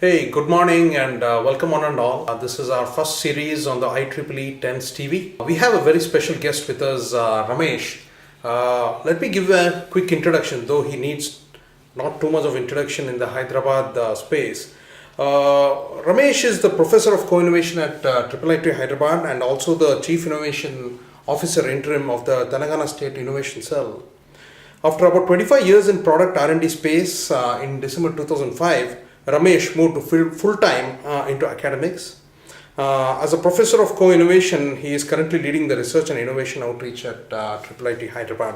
Hey, good morning and welcome on and all. This is our first series on the IEEE 10s TV. We have a very special guest with us, Ramesh. Let me give a quick introduction, though he needs not too much of introduction in the Hyderabad space. Ramesh is the Professor of Co-Innovation at IIIT Hyderabad and also the Chief Innovation Officer Interim of the Telangana State Innovation Cell. After about 25 years in product R&D space, in December 2005, Ramesh moved to full-time into academics. As a professor of co-innovation, he is currently leading the research and innovation outreach at IIIT Hyderabad.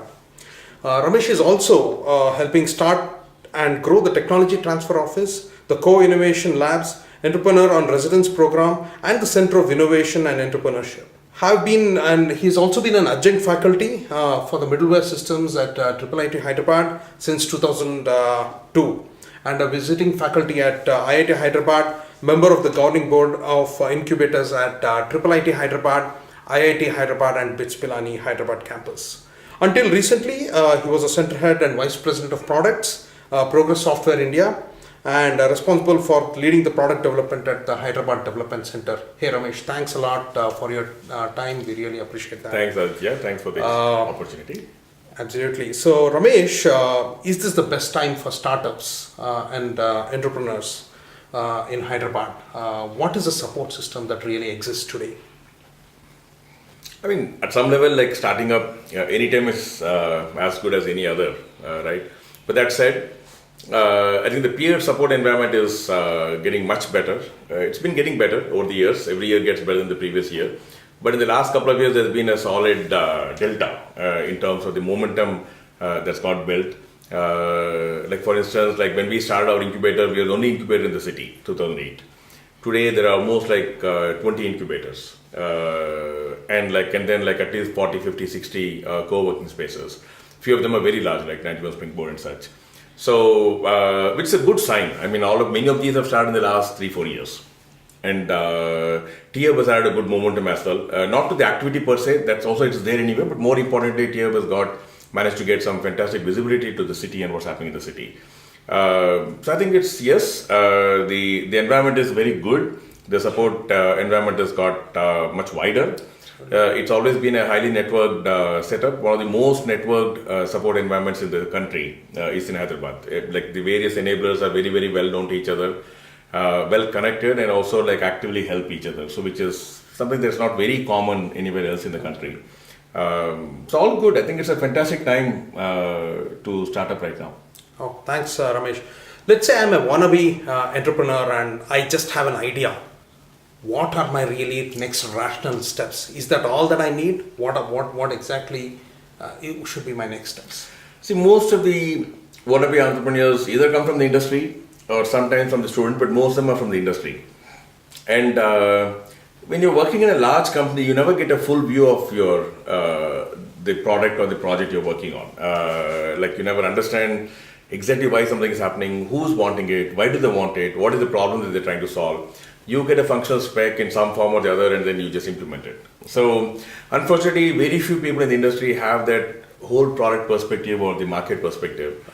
Ramesh is also helping start and grow the technology transfer office, the co-innovation labs, entrepreneur on residence program, and the Center of Innovation and Entrepreneurship. He's also been an adjunct faculty for the middleware systems at IIIT Hyderabad since 2002. And a visiting faculty at IIT Hyderabad, member of the governing board of incubators at IIIT Hyderabad, IIT Hyderabad and BITS Pilani Hyderabad campus. Until recently, he was a center head and vice president of products, Progress Software India, and responsible for leading the product development at the Hyderabad Development Center. Hey Ramesh, thanks a lot for your time. We really appreciate that. Thanks, Aditya. Thanks for this opportunity. Absolutely. So, Ramesh, is this the best time for startups and entrepreneurs in Hyderabad? What is the support system that really exists today? I mean, at some level, like starting up, any time is as good as any other, right? But that said, I think the peer support environment is getting much better. It's been getting better over the years. Every year gets better than the previous year. But in the last couple of years, there's been a solid delta in terms of the momentum that's got built. Like for instance, like when we started our incubator, we were the only incubator in the city, 2008. Today, there are almost like 20 incubators and then at least 40, 50, 60 co-working spaces. Few of them are very large, like 91 Springboard and such. So, which is a good sign. I mean, many of these have started in the last 3-4 years. And TIAB has had a good momentum as well. Not to the activity per se, it's there anyway, but more importantly, TIAB has managed to get some fantastic visibility to the city and what's happening in the city. So I think it's, yes, the environment is very good. The support environment has got much wider. It's always been a highly networked setup. One of the most networked support environments in the country is in Hyderabad. Like the various enablers are very, very well known to each other. Well connected and also like actively help each other. So which is something that's not very common anywhere else in the country. So all good. I think it's a fantastic time to start up right now. Oh, thanks, Ramesh. Let's say I'm a wannabe entrepreneur and I just have an idea. What are my really next rational steps? Is that all that I need? What exactly should be my next steps? See, most of the wannabe entrepreneurs either come from the industry or sometimes from the student, but most of them are from the industry. And when you're working in a large company, you never get a full view of your the product or the project you're working on. Like you never understand exactly why something is happening, who's wanting it, why do they want it, what is the problem that they're trying to solve. You get a functional spec in some form or the other and then you just implement it. So unfortunately, very few people in the industry have that whole product perspective or the market perspective.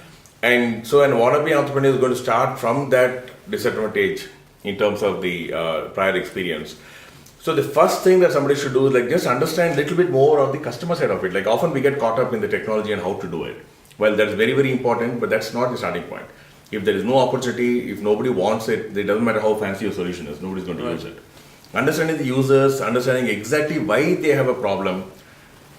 And so an wannabe entrepreneur is going to start from that disadvantage in terms of the prior experience. So the first thing that somebody should do is like just understand a little bit more on the customer side of it. Like often we get caught up in the technology and how to do it. Well, that's very, very important, but that's not the starting point. If there is no opportunity, if nobody wants it, it doesn't matter how fancy your solution is, nobody's going to use it. Understanding the users, understanding exactly why they have a problem,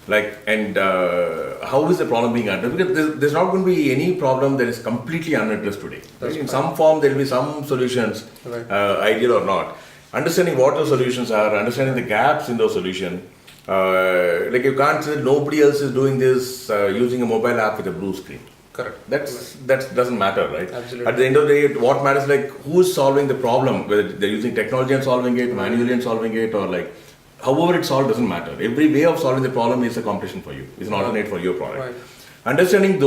and how is the problem being addressed? Because there's not going to be any problem that is completely unaddressed today. Right? In some form, there will be some solutions, ideal or not. Understanding what those solutions are, understanding the gaps in those solutions. Like you can't say nobody else is doing this using a mobile app with a blue screen. Correct. That doesn't matter, right? Absolutely. At the end of the day, what matters is like who's solving the problem, whether they're using technology and solving it, manually and solving it, or like however it's solved doesn't matter. Every way of solving the problem is a competition for you. It's an alternate for your product. Right. Understanding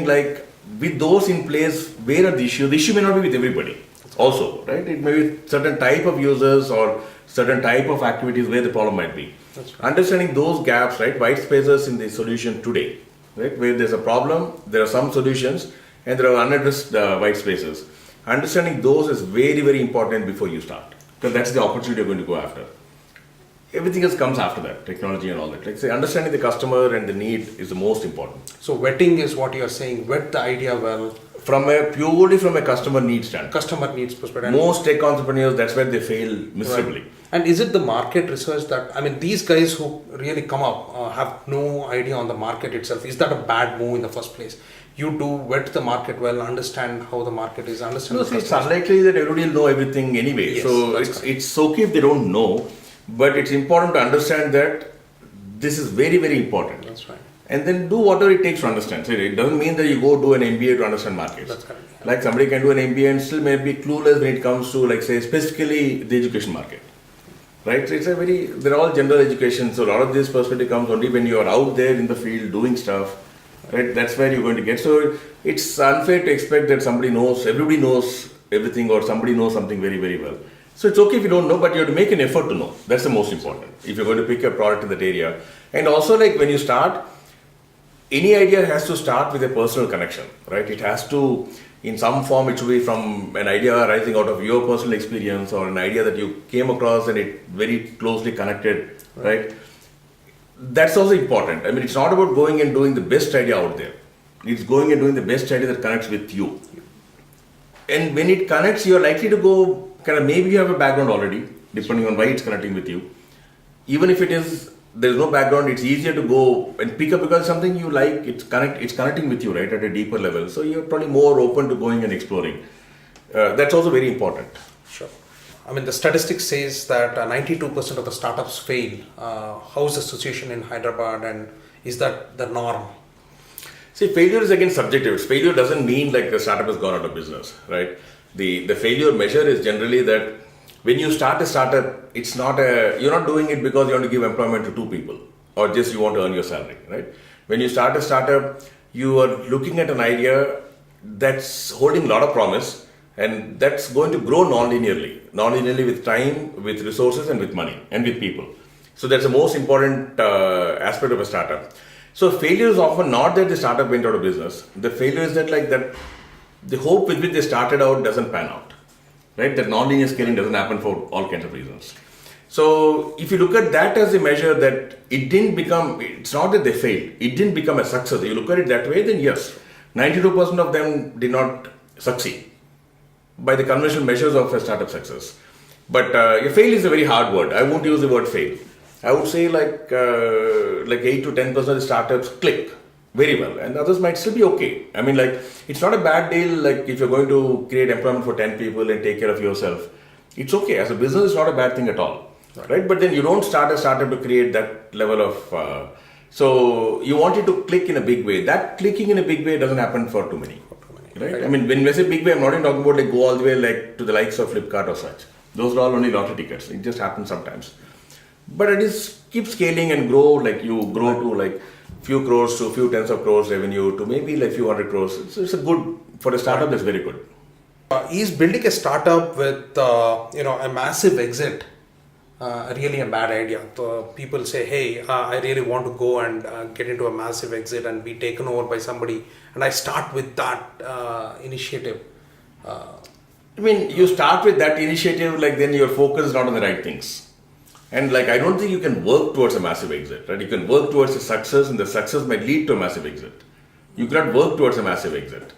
like with those in place, where are the issues? The issue may not be with everybody. Also, right? It may be certain type of users or certain type of activities where the problem might be. That's right. Understanding those gaps, right? White spaces in the solution today, right? Where there's a problem, there are some solutions, and there are unaddressed white spaces. understanding those is very, very important before you start. Because that's the opportunity you're going to go after. Everything else comes after that, technology and all that. Like say, understanding the customer and the need is the most important. So vetting is what you are saying, vet the idea well. Purely from a customer needs standpoint. Customer needs perspective. Most tech entrepreneurs, that's where they fail miserably. Right. And is it the market research that, I mean, these guys who really come up have no idea on the market itself. Is that a bad move in the first place? You do vet the market well, understand how the market is, understand No, the see, it's customers. unlikely that everybody will know everything anyway. Yes, So that's it's okay if they don't know, but it's important to understand that this is very, very important. That's right. And then do whatever it takes to understand. So it doesn't mean that you go do an MBA to understand markets. That's correct. Yeah. Like somebody can do an MBA and still may be clueless when it comes to, like, say, specifically the education market. Right? So they're all general education. So a lot of this perspective comes only when you are out there in the field doing stuff. Right? That's where you're going to get. So it's unfair to expect that everybody knows everything or somebody knows something very, very well. So it's okay if you don't know, but you have to make an effort to know. That's the most important. If you're going to pick a product in that area. And also, like, when you start, any idea has to start with a personal connection, right? It has to, in some form, it should be from an idea arising out of your personal experience or an idea that you came across and it very closely connected, right? That's also important. I mean, it's not about going and doing the best idea out there. It's going and doing the best idea that connects with you. And when it connects, you're likely to go, maybe you have a background already, depending on why it's connecting with you. Even if there's no background, it's easier to go and pick up because something you like, it's connecting with you, right, at a deeper level. So you're probably more open to going and exploring. That's also very important. Sure. I mean, the statistics says that 92% of the startups fail. How's the situation in Hyderabad, and is that the norm? See, failure is again subjective. Failure doesn't mean like the startup has gone out of business, right? The failure measure is generally that when you start a startup, you're not doing it because you want to give employment to 2 people or just you want to earn your salary, right? When you start a startup, you are looking at an idea that's holding a lot of promise and that's going to grow non-linearly with time, with resources and with money and with people. So that's the most important aspect of a startup. So failure is often not that the startup went out of business. The failure is that the hope with which they started out doesn't pan out. Right? That non-linear scaling doesn't happen for all kinds of reasons. So if you look at that as a measure that it's not that they failed, it didn't become a success. You look at it that way, then yes, 92% of them did not succeed by the conventional measures of a startup success. But fail is a very hard word. I won't use the word fail. I would say like 8 to 10% of the startups click very well, and others might still be okay. I mean, like, it's not a bad deal, like, if you're going to create employment for 10 people and take care of yourself, it's okay. As a business, it's not a bad thing at all, right? But then you don't start a startup to create that level of, so you want it to click in a big way. That clicking in a big way doesn't happen for too many, right? I mean, when we say big way, I'm not even talking about like go all the way like to the likes of Flipkart or such. Those are all only lottery tickets. It just happens sometimes. But it is keep scaling and grow, like you grow to like few crores to few tens of crores revenue to maybe like few hundred crores. It's a good, for a startup, that's very good. Is building a startup with a massive exit really a bad idea? People say, hey, I really want to go and get into a massive exit and be taken over by somebody, and I start with that initiative. I mean, you start with that initiative, like then your focus is not on the right things. And like, I don't think you can work towards a massive exit, right? You can work towards a success and the success might lead to a massive exit. You cannot work towards a massive exit,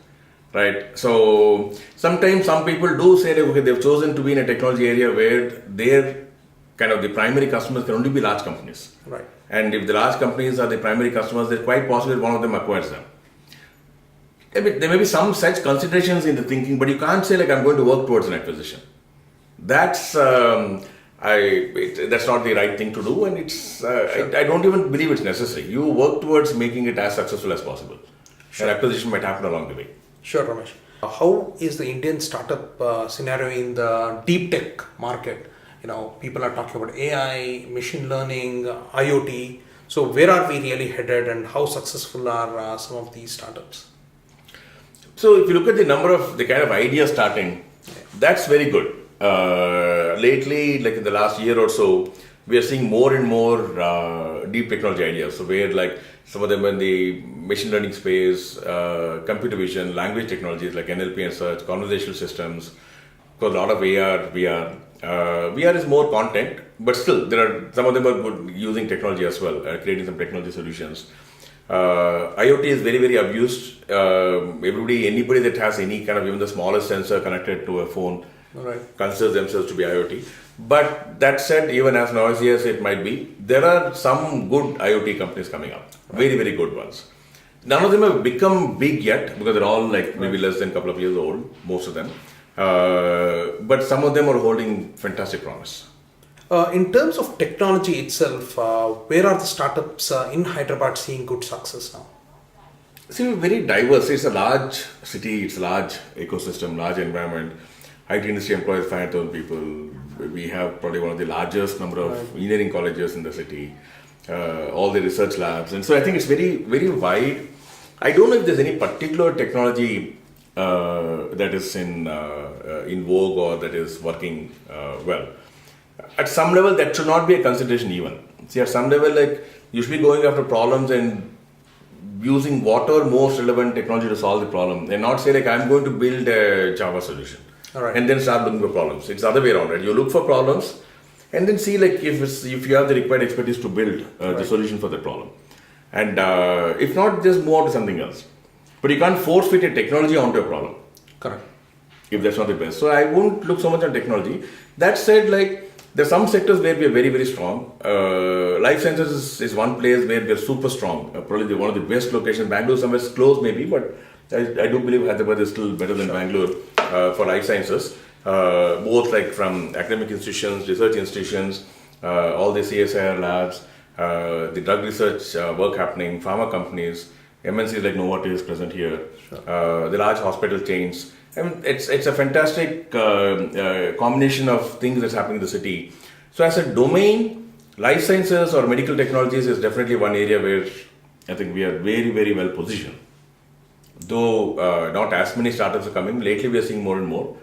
right? So sometimes some people do say that, okay, they've chosen to be in a technology area where their kind of the primary customers can only be large companies. Right. And if the large companies are the primary customers, then quite possibly one of them acquires them. I mean, there may be some such considerations in the thinking, but you can't say like, I'm going to work towards an acquisition. That's that's not the right thing to do, and it's I don't even believe it's necessary. You work towards making it as successful as possible. Sure. An acquisition might happen along the way. Sure, Ramesh. How is the Indian startup scenario in the deep tech market? People are talking about AI, machine learning, IoT. So where are we really headed, and how successful are some of these startups? So if you look at the kind of ideas starting, that's very good. Lately, like in the last year or so, we are seeing more and more deep technology ideas. So where like some of them in the machine learning space, computer vision, language technologies like NLP and such, conversational systems, because a lot of AR, VR. VR is more content, but still there are some of them are good using technology as well, creating some technology solutions. IoT is very, very abused. Anybody that has any kind of even the smallest sensor connected to a phone considers themselves to be IoT. But that said, even as noisy as it might be, there are some good IoT companies coming up. Very, very good ones. None of them have become big yet because they're all like maybe less than a couple of years old, most of them. But some of them are holding fantastic promise. In terms of technology itself, where are the startups in Hyderabad seeing good success now? See, we're very diverse. It's a large city, it's a large ecosystem, large environment. IT industry employs 500,000 people. We have probably one of the largest number of engineering colleges in the city, all the research labs. And so I think it's very, very wide. I don't know if there's any particular technology that is in vogue or that is working well. At some level, that should not be a consideration even. See, at some level, like you should be going after problems and using whatever most relevant technology to solve the problem, and not say like I'm going to build a Java solution and then start looking for problems. It's the other way around, right? You look for problems and then see like if you have the required expertise to build the solution for the problem, and if not, just move on to something else. But you can't force fit a technology onto a problem. Correct. If that's not the best. So I won't look so much on technology. That said, like there are some sectors where we are very, very strong. Life sciences is one place where we are super strong. Probably one of the best locations. Bangalore somewhere is close maybe, but I do believe Hyderabad is still better than Bangalore for life sciences. Both like from academic institutions, research institutions, all the CSIR labs, the drug research work happening, pharma companies, MNCs like Novartis present here, the large hospital chains. I mean, it's a fantastic combination of things that's happening in the city. So as a domain, life sciences or medical technologies is definitely one area where I think we are very, very well positioned. Though not as many startups are coming, lately we are seeing more and more.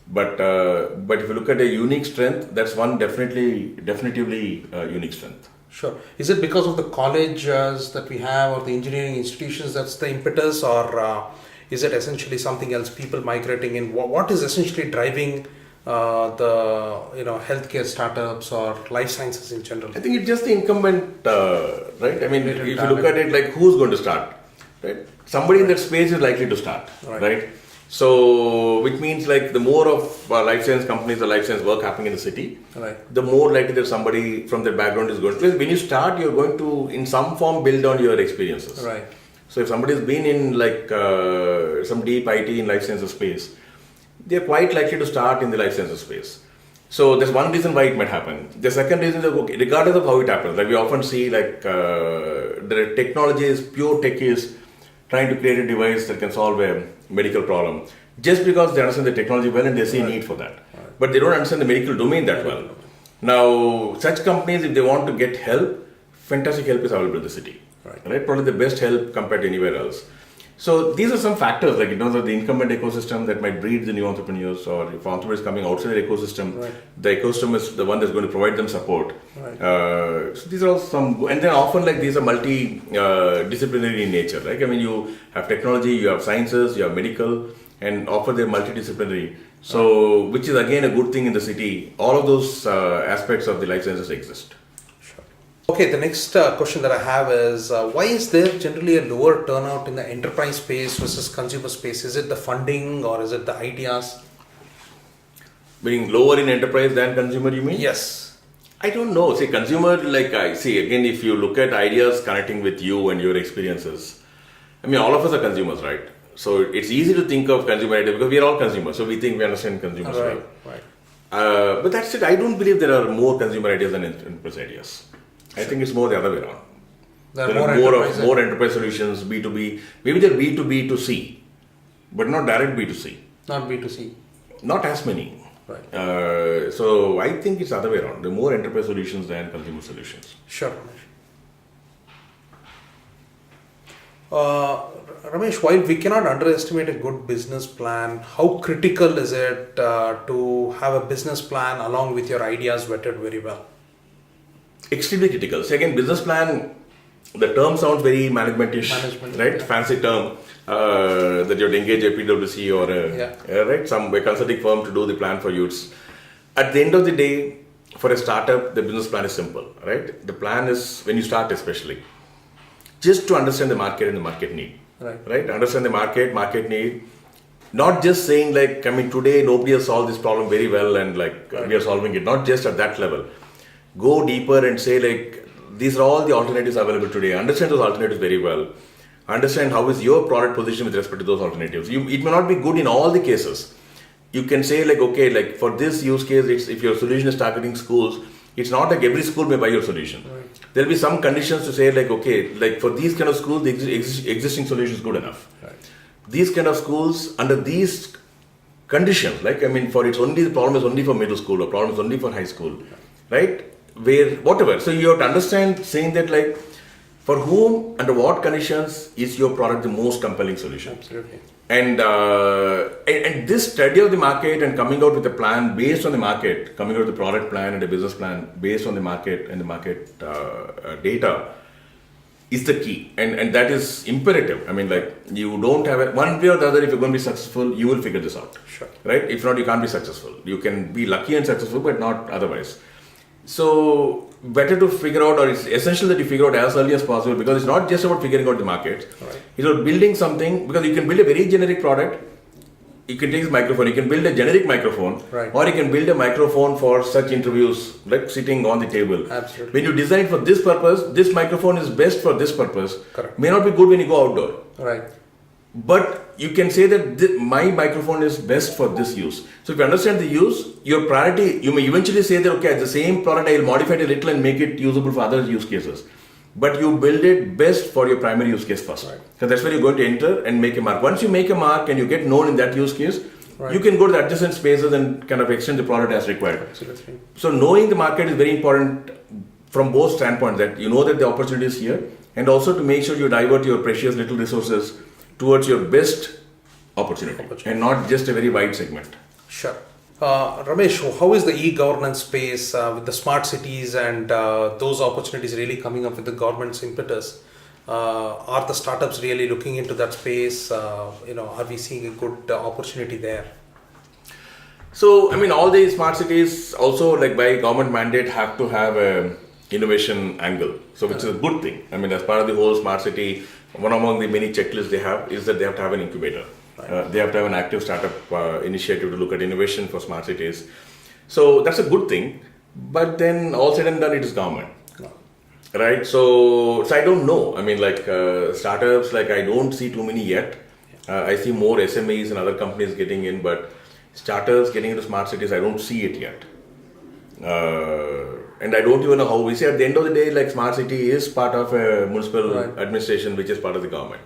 But if you look at a unique strength, that's one definitively unique strength. Sure. Is it because of the colleges that we have or the engineering institutions that's the impetus, or is it essentially something else, people migrating in? What is essentially driving the healthcare startups or life sciences in general? I think it's just the incumbent, right? I mean, if you look at it, like who's going to start, right? Somebody in that space is likely to start, right? So, which means like the more of life science companies or life science work happening in the city, the more likely that somebody from that background is going to. When you start, you're going to, in some form, build on your experiences. Right. So, if somebody's been in like some deep IT in life sciences space, they're quite likely to start in the life sciences space. So, there's one reason why it might happen. The second reason is, okay, regardless of how it happens, like we often see like the technology is, pure tech is trying to create a device that can solve a medical problem just because they understand the technology well and they see a need for that. But they don't understand the medical domain that well. Now, such companies, if they want to get help, fantastic help is available in the city. Right? Probably the best help compared to anywhere else. So these are some factors, like in terms of the incumbent ecosystem that might breed the new entrepreneurs, or if entrepreneurs coming outside the ecosystem, the ecosystem is the one that's going to provide them support. So these are all some, and then often like these are multi-disciplinary in nature. Like I mean, you have technology, you have sciences, you have medical, and often they're multidisciplinary. So which is again a good thing in the city. All of those aspects of the life sciences exist. Okay, the next question that I have is, why is there generally a lower turnout in the enterprise space versus consumer space? Is it the funding or is it the ideas? Meaning lower in enterprise than consumer, you mean? Yes. I don't know. See, consumer, like I see, again, if you look at ideas connecting with you and your experiences, I mean, all of us are consumers, right? So it's easy to think of consumer ideas because we are all consumers. So we think we understand consumers well. But that's it. I don't believe there are more consumer ideas than enterprise ideas. I think it's more the other way around. There are more enterprise solutions, B2B. Maybe they're B2B2C, but not direct B2C. Not B2C. Not as many. Right. So I think it's the other way around. There are more enterprise solutions than consumer solutions. Sure, Ramesh. Ramesh, while we cannot underestimate a good business plan, how critical is it to have a business plan along with your ideas vetted very well? extremely critical. So again, business plan, the term sounds very management-ish, right? Yeah. Fancy term that you would engage a PwC or right, some consulting firm to do the plan for you. At the end of the day, for a startup, the business plan is simple, right? The plan is, when you start especially, just to understand the market and the market need, right? Understand the market need. Not just saying like, I mean, today nobody has solved this problem very well and like we are solving it. Not just at that level. Go deeper and say like, these are all the alternatives available today. Understand those alternatives very well. Understand how is your product position with respect to those alternatives. It may not be good in all the cases. You can say like, okay, like for this use case, it's, if your solution is targeting schools, it's not like every school may buy your solution. There'll be some conditions to say like, okay, like for these kind of schools, the existing solution is good enough. These kind of schools under these conditions, like I mean, for it's only the problem is only for middle school or problem is only for high school, right? Where whatever. So you have to understand saying that like for whom under what conditions is your product the most compelling solution. Absolutely. And this study of the market and coming out with a plan based on the market, coming out with a product plan and a business plan based on the market and the market data is the key, and that is imperative. I mean, like you don't have it one way or the other. If you're going to be successful, you will figure this out, right? If not, you can't be successful. You can be lucky and successful, but not otherwise. So better to figure out, or it's essential that you figure out as early as possible, because it's not just about figuring out the market. It's about building something, because you can build a very generic product. You can take this microphone, you can build a generic microphone, or you can build a microphone for such interviews, like sitting on the table. Absolutely. When you design for this purpose, this microphone is best for this purpose. May not be good when you go outdoor. But you can say that my microphone is best for this use. So if you understand the use, your priority, you may eventually say that, okay, the same product, I will modify it a little and make it usable for other use cases. But you build it best for your primary use case first. So that's where you're going to enter and make a mark. Once you make a mark and you get known in that use case, you can go to the adjacent spaces and kind of extend the product as required. Absolutely. So knowing the market is very important from both standpoints, that you know that the opportunity is here, and also to make sure you divert your precious little resources towards your best opportunity. And not just a very wide segment. Sure. Ramesh, how is the e-governance space with the smart cities and those opportunities really coming up with the government's impetus? Are the startups really looking into that space? Are we seeing a good opportunity there? So, I mean, all these smart cities also, like by government mandate, have to have a innovation angle. So, which is a good thing. I mean, as part of the whole smart city, one among the many checklists they have is that they have to have an incubator. They have to have an active startup initiative to look at innovation for smart cities. So that's a good thing. But then all said and done, it is government. Right? So I don't know. I mean, like startups, like I don't see too many yet. I see more SMEs and other companies getting in, but startups getting into smart cities, I don't see it yet. And I don't even know how we say at the end of the day, like smart city is part of a municipal administration, which is part of the government.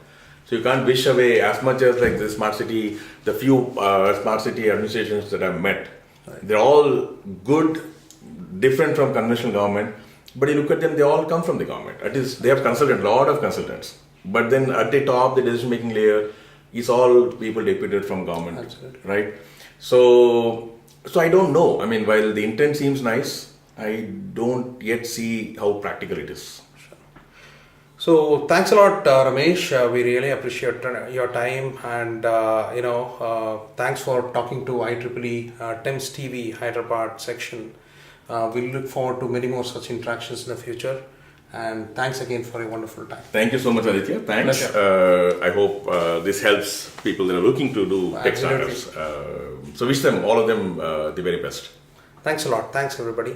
So you can't wish away as much as like the smart city, the few smart city administrations that I've met. They're all good, different from conventional government, but you look at them, they all come from the government. At least they have consultants, a lot of consultants. But then at the top, the decision-making layer is all people deputed from government, right? So I don't know. I mean, while the intent seems nice, I don't yet see how practical it is. So thanks a lot, Ramesh. We really appreciate your time, and thanks for talking to IEEE Thames TV Hyderabad section. We look forward to many more such interactions in the future. And thanks again for a wonderful time. Thank you so much, Aditya. Thanks. I hope this helps people that are looking to do tech startups. So wish them, all of them, the very best. Thanks a lot. Thanks, everybody.